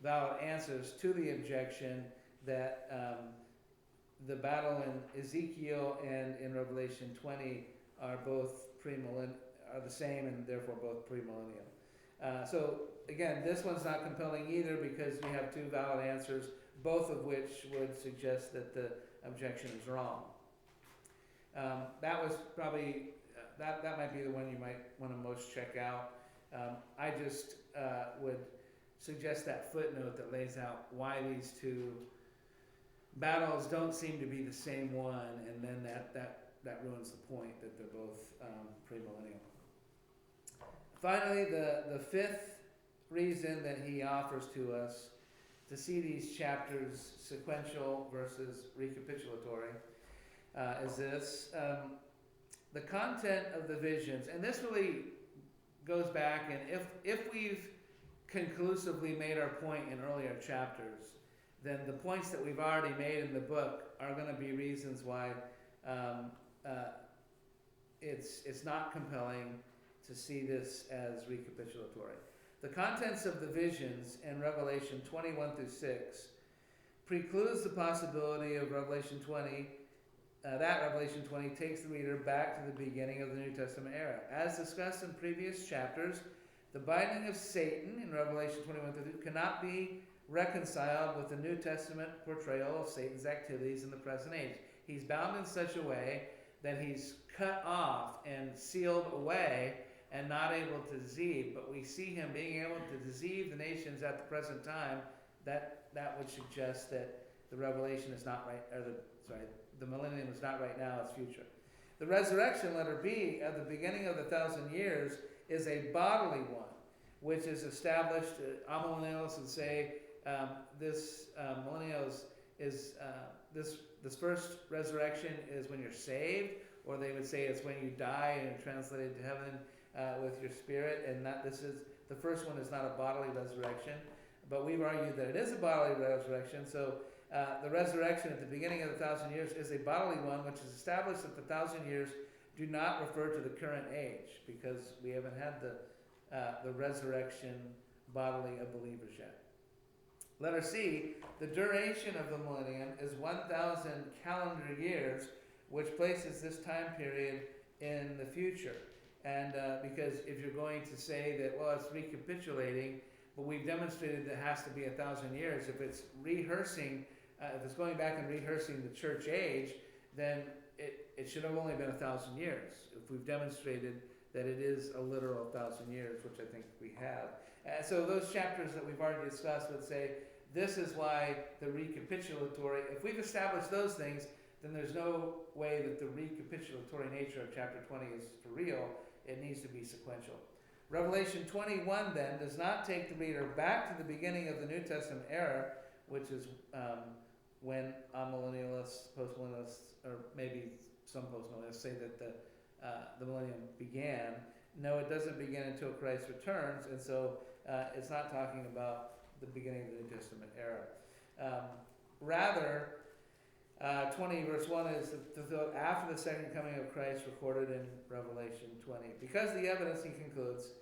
valid answers to the objection that the battle in Ezekiel and in Revelation 20 are both are the same, and therefore both premillennial. So again, this one's not compelling either because we have two valid answers, both of which would suggest that the objection is wrong. That was probably that might be the one you might want to most check out. I just would suggest that footnote that lays out why these two battles don't seem to be the same one, and then that ruins the point that they're both premillennial. Finally, the fifth reason that he offers to us to see these chapters sequential versus recapitulatory is this. The content of the visions, and this really goes back, and if we've conclusively made our point in earlier chapters, then the points that we've already made in the book are going to be reasons why it's not compelling to see this as recapitulatory. The contents of the visions in Revelation 21 through 6 precludes the possibility of Revelation 20, that Revelation 20 takes the reader back to the beginning of the New Testament era. As discussed in previous chapters, the binding of Satan in Revelation 21 through 2 cannot be reconciled with the New Testament portrayal of Satan's activities in the present age. He's bound in such a way that he's cut off and sealed away and not able to deceive, but we see him being able to deceive the nations at the present time. That would suggest that the revelation is not right, or the millennium is not right now, it's future. The resurrection, letter B, at the beginning of the 1,000 years is a bodily one, which is established. Amillennials would say this millennial is this first resurrection is when you're saved, or they would say it's when you die and you're translated to heaven with your spirit, and the first one is not a bodily resurrection, but we've argued that it is a bodily resurrection. So the resurrection at the beginning of the 1,000 years is a bodily one, which is established that the 1,000 years do not refer to the current age, because we haven't had the resurrection bodily of believers yet. Letter C, the duration of the millennium is 1,000 calendar years, which places this time period in the future. And because if you're going to say that, well, it's recapitulating, but we've demonstrated that it has to be 1,000 years. If it's rehearsing, if it's going back and rehearsing the church age, then it should have only been 1,000 years. If we've demonstrated that it is a literal 1,000 years, which I think we have. So those chapters that we've already discussed would say, this is why the recapitulatory, if we've established those things, then there's no way that the recapitulatory nature of chapter 20 is for real. It needs to be sequential. Revelation 21 then does not take the reader back to the beginning of the New Testament era, which is when amillennialists, postmillennialists, or maybe some postmillennialists say that the millennium began. No, it doesn't begin until Christ returns, and so it's not talking about the beginning of the New Testament era. Rather, 20 verse 1 is fulfilled after the second coming of Christ recorded in Revelation 20. Because the evidence, he concludes,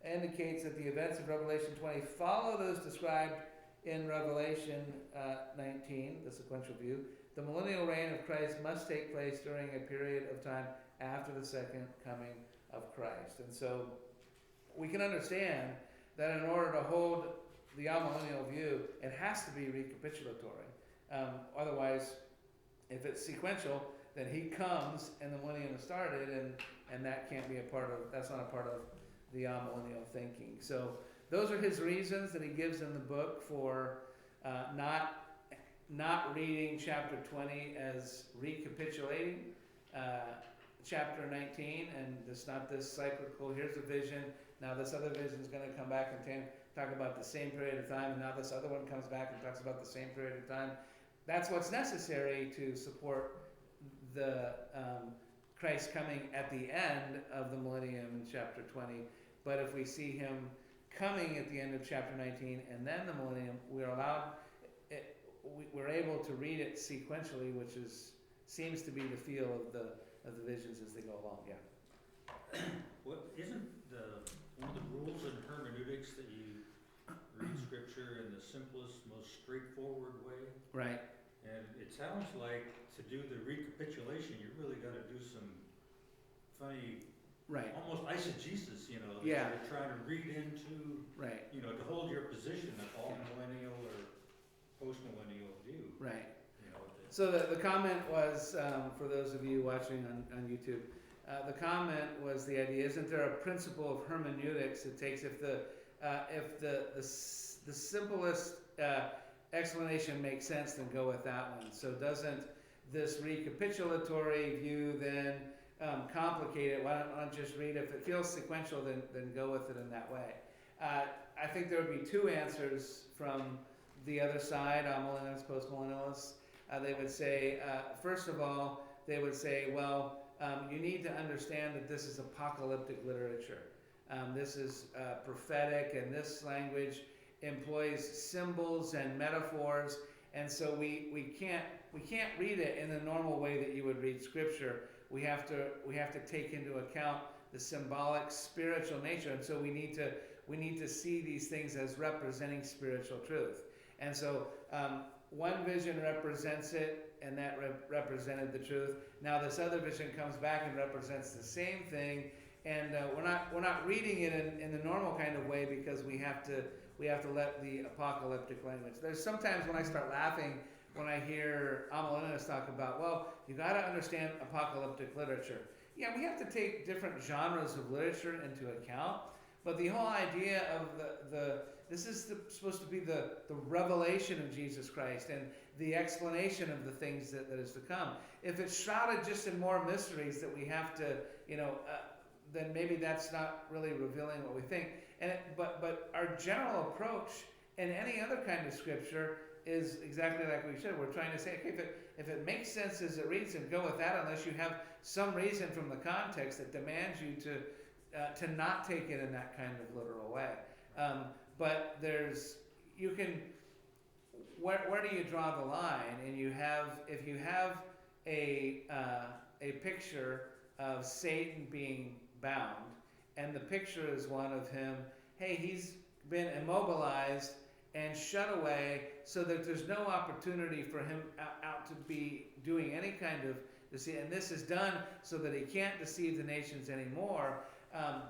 indicates that the events of Revelation 20 follow those described in Revelation 19, the sequential view, the millennial reign of Christ must take place during a period of time after the second coming of Christ. And so we can understand that in order to hold the amillennial view, it has to be recapitulatory. Otherwise, if it's sequential, then he comes and the millennium has started, and that can't be that's not a part of the amillennial thinking. So those are his reasons that he gives in the book for not reading chapter 20 as recapitulating chapter 19, and it's not this cyclical, here's a vision, now this other vision is going to come back and talk about the same period of time, and now this other one comes back and talks about the same period of time. That's what's necessary to support the Christ coming at the end of the millennium in chapter 20. But if we see him coming at the end of chapter 19 and then the millennium, we're able to read it sequentially, which seems to be the feel of the visions as they go along. Yeah. What isn't one of the rules in hermeneutics that you read scripture in the simplest, most straightforward way? Right. And it sounds like to do the recapitulation, you really got to do some funny, right, almost eisegesis, that Yeah. you're trying to read into, right, to hold your position of all millennial or postmillennial view. right. that- So the comment was, for those of you watching on YouTube, the comment was the idea: isn't there a principle of hermeneutics that takes if the simplest explanation makes sense, then go with that one. So doesn't this recapitulatory view then complicate it? Why don't just read, if it feels sequential, then go with it in that way. I think there would be two answers from the other side, millennials, postmillennialists. They would say, first of all, they would say, well, you need to understand that this is apocalyptic literature. This is prophetic, and this language employs symbols and metaphors, and so we can't read it in the normal way that you would read scripture. We have to take into account the symbolic spiritual nature, and so we need to see these things as representing spiritual truth. And so one vision represents it, and that represented the truth. Now this other vision comes back and represents the same thing, and we're not reading it in the normal kind of way, because we have to let the apocalyptic language. There's sometimes when I start laughing when I hear Amillennialists talk about, well, you got to understand apocalyptic literature. Yeah, we have to take different genres of literature into account, but the whole idea of this is supposed to be the revelation of Jesus Christ and the explanation of the things that is to come. If it's shrouded just in more mysteries that we have to, then maybe that's not really revealing what we think. But our general approach in any other kind of scripture is exactly like we said. We're trying to say, okay, if it makes sense as it reads, then go with that, unless you have some reason from the context that demands you to not take it in that kind of literal way. But where do you draw the line? And if you have a picture of Satan being bound, and the picture is one of him, hey, he's been immobilized and shut away so that there's no opportunity for him out to be doing any kind of deceit, and this is done so that he can't deceive the nations anymore.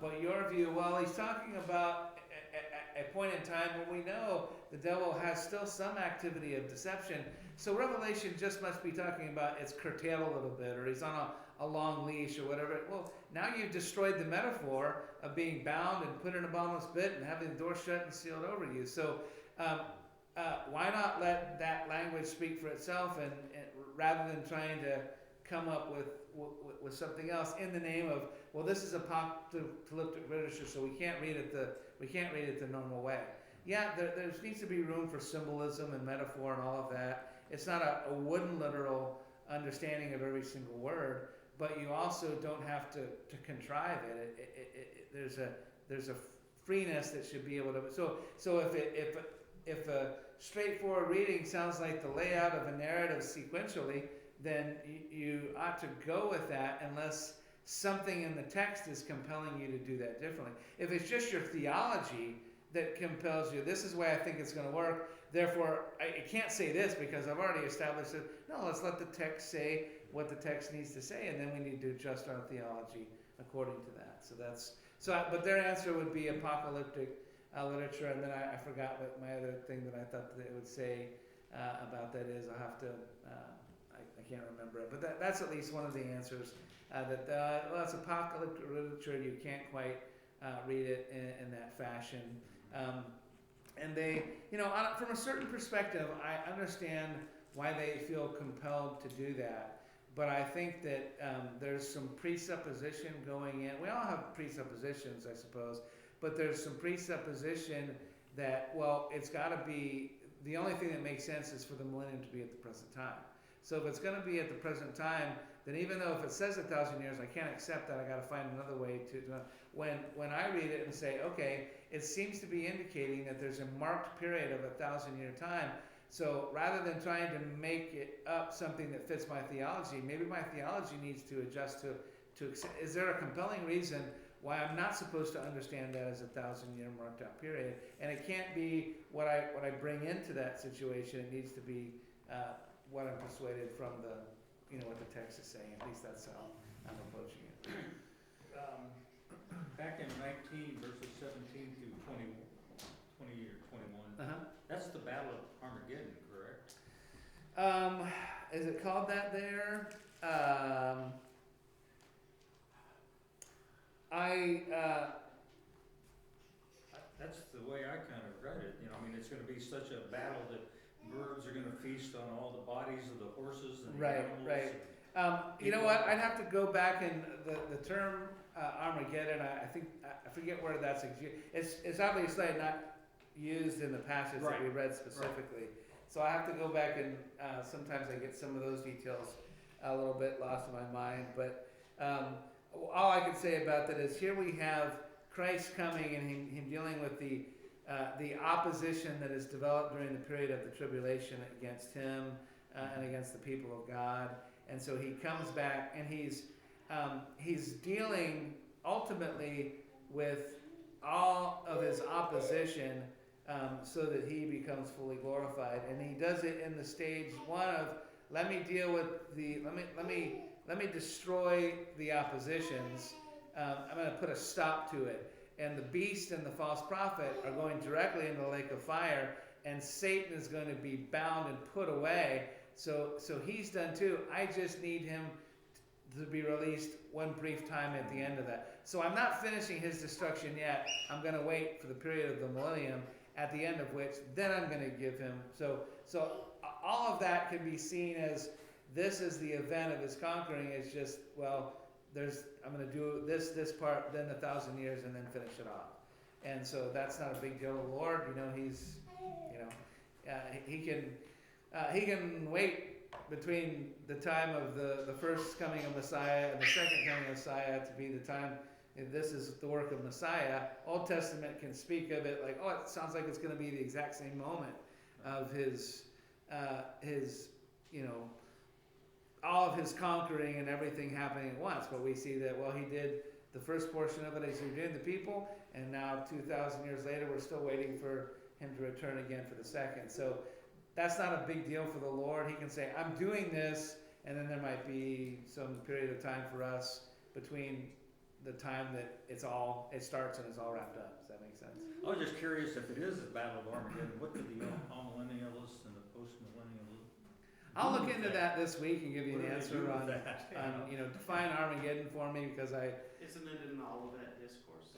But your view, well, he's talking about a point in time when we know the devil has still some activity of deception. So Revelation just must be talking about it's curtailed a little bit, or he's on a long leash or whatever. Well, now you've destroyed the metaphor of being bound and put in a bottomless pit and having the door shut and sealed over you. So why not let that language speak for itself, and rather than trying to come up with something else in the name of, well, this is apocalyptic literature, so we can't read it the normal way. Yeah, there needs to be room for symbolism and metaphor and all of that. It's not a wooden literal understanding of every single word, but you also don't have to contrive it. There's a freeness that should be able to. So if a straightforward reading sounds like the layout of a narrative sequentially, then you ought to go with that, unless something in the text is compelling you to do that differently. If it's just your theology that compels you, this is the way I think it's going to work, therefore I can't say this because I've already established it. No, let's let the text say what the text needs to say, and then we need to adjust our theology according to that. But their answer would be apocalyptic literature, and then I forgot what my other thing that I thought that it would say about that is. I'll have to, I can't remember it. But that's at least one of the answers. Well, it's apocalyptic literature. You can't quite read it in that fashion. And they, from a certain perspective, I understand why they feel compelled to do that. But I think that there's some presupposition going in. We all have presuppositions, I suppose. But there's some presupposition that, well, it's got to be, the only thing that makes sense is for the millennium to be at the present time. So if it's going to be at the present time, then even though if it says 1,000 years, I can't accept that. I got to find another way to. When I read it and say, okay, it seems to be indicating that there's a marked period of 1,000-year time. So rather than trying to make it up something that fits my theology, maybe my theology needs to adjust to. Is there a compelling reason why I'm not supposed to understand that as a 1,000-year marked out period? And it can't be what I bring into that situation. It needs to be what I'm persuaded from what the text is saying. At least that's how I'm approaching it. Back in 19 verses 17 through 20 or 21, that's the Battle of Armageddon, correct? Is it called that there? That's the way I kind of read it. It's going to be such a battle that birds are going to feast on all the bodies of the horses and the animals. Right. You know what? I'd have to go back and the term Armageddon. I forget where that's. It's obviously not used in the passage that we read specifically. Right. So I have to go back and sometimes I get some of those details a little bit lost in my mind. But all I can say about that is here we have Christ coming and him dealing with the opposition that is developed during the period of the tribulation against him and against the people of God. And so he comes back and he's dealing ultimately with all of his opposition so that he becomes fully glorified. And he does it in the stage one of let me deal with let me destroy the oppositions. I'm going to put a stop to it. And the beast and the false prophet are going directly into the lake of fire, and Satan is going to be bound and put away. So he's done too. I just need him to be released one brief time at the end of that. So I'm not finishing his destruction yet. I'm going to wait for the period of the millennium, at the end of which then I'm going to give him. So all of that can be seen as this is the event of his conquering. It's just, well, I'm going to do this part, then 1,000 years, and then finish it off. And so that's not a big deal. The Lord, he's, he can wait between the time of the first coming of Messiah and the second coming of Messiah to be the time. If this is the work of Messiah, Old Testament can speak of it like, oh, it sounds like it's going to be the exact same moment of his all of his conquering and everything happening at once. But we see that, well, he did the first portion of it as he redeemed the people, and now 2,000 years later, we're still waiting for him to return again for the second. So that's not a big deal for the Lord. He can say, I'm doing this, and then there might be some period of time for us between the time that it starts and it's all wrapped up. Does that make sense? I was just curious if it is a Battle of Armageddon, what do the Amillennialists and the Postmillennial? I'll look into that this week and give you an answer on that? define Armageddon for me, because Isn't it in the Olivet Discourse?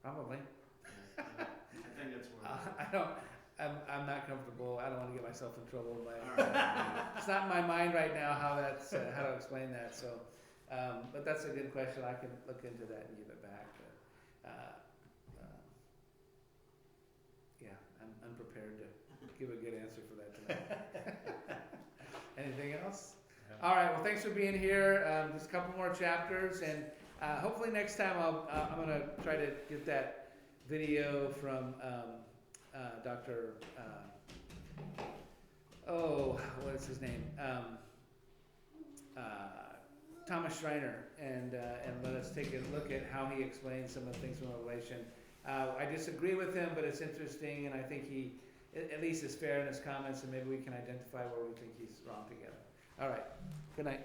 Probably. Yeah, I think that's where. I'm not comfortable. I don't want to get myself in trouble. Alright. It's not in my mind right now how to explain that. So, but that's a good question. I can look into that and give it back. But, yeah, I'm unprepared to give a good answer for that tonight. Anything else? Yeah. All right. Well, thanks for being here. Just a couple more chapters, and hopefully next time I'm going to try to get that video from Dr. What is his name? Thomas Schreiner, and let us take a look at how he explains some of the things from Revelation. I disagree with him, but it's interesting, and I think he at least is fair in his comments, and maybe we can identify where we think he's wrong together. All right. Good night.